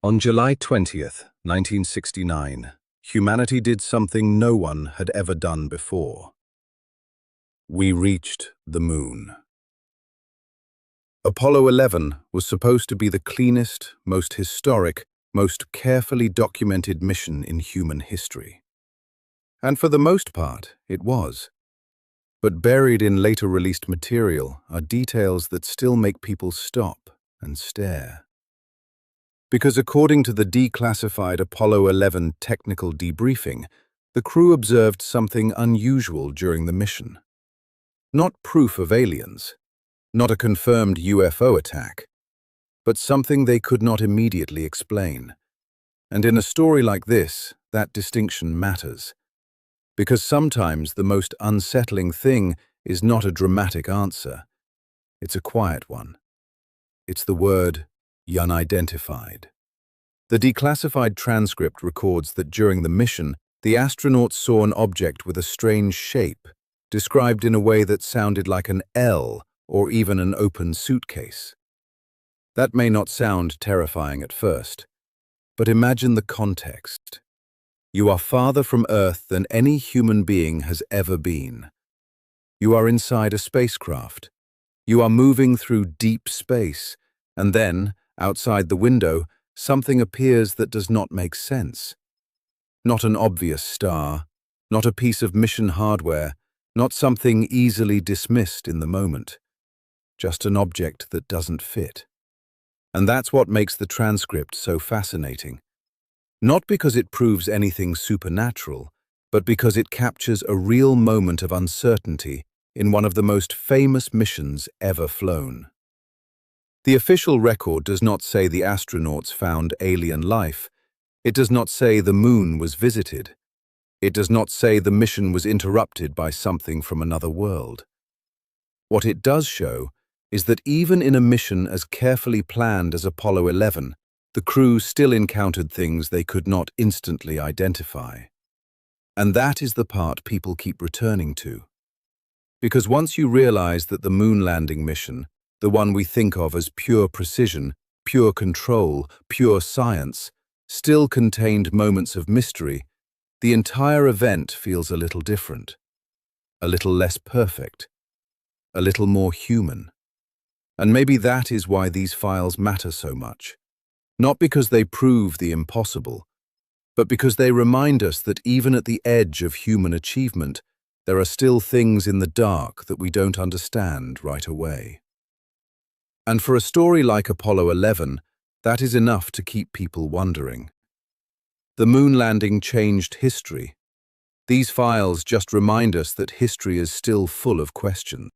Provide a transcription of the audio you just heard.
On July 20th, 1969, humanity did something no one had ever done before. We reached the moon. Apollo 11 was supposed to be the cleanest, most historic, most carefully documented mission in human history. And for the most part, it was. But buried in later released material are details that still make people stop and stare. Because according to the declassified Apollo 11 technical debriefing, the crew observed something unusual during the mission. Not proof of aliens, not a confirmed UFO attack, but something they could not immediately explain. And in a story like this, that distinction matters. Because sometimes the most unsettling thing is not a dramatic answer. It's a quiet one. It's the word unidentified. The declassified transcript records that during the mission, the astronauts saw an object with a strange shape, described in a way that sounded like an L or even an open suitcase. That may not sound terrifying at first, but imagine the context. You are farther from Earth than any human being has ever been. You are inside a spacecraft. You are moving through deep space, and then, outside the window, something appears that does not make sense. Not an obvious star, not a piece of mission hardware, not something easily dismissed in the moment. Just an object that doesn't fit. And that's what makes the transcript so fascinating. Not because it proves anything supernatural, but because it captures a real moment of uncertainty in one of the most famous missions ever flown. The official record does not say the astronauts found alien life. It does not say the moon was visited. It does not say the mission was interrupted by something from another world. What it does show is that even in a mission as carefully planned as Apollo 11, the crew still encountered things they could not instantly identify. And that is the part people keep returning to. Because once you realize that the moon landing mission, the one we think of as pure precision, pure control, pure science, still contained moments of mystery, the entire event feels a little different, a little less perfect, a little more human. And maybe that is why these files matter so much. Not because they prove the impossible, but because they remind us that even at the edge of human achievement, there are still things in the dark that we don't understand right away. And for a story like Apollo 11, that is enough to keep people wondering. The moon landing changed history. These files just remind us that history is still full of questions.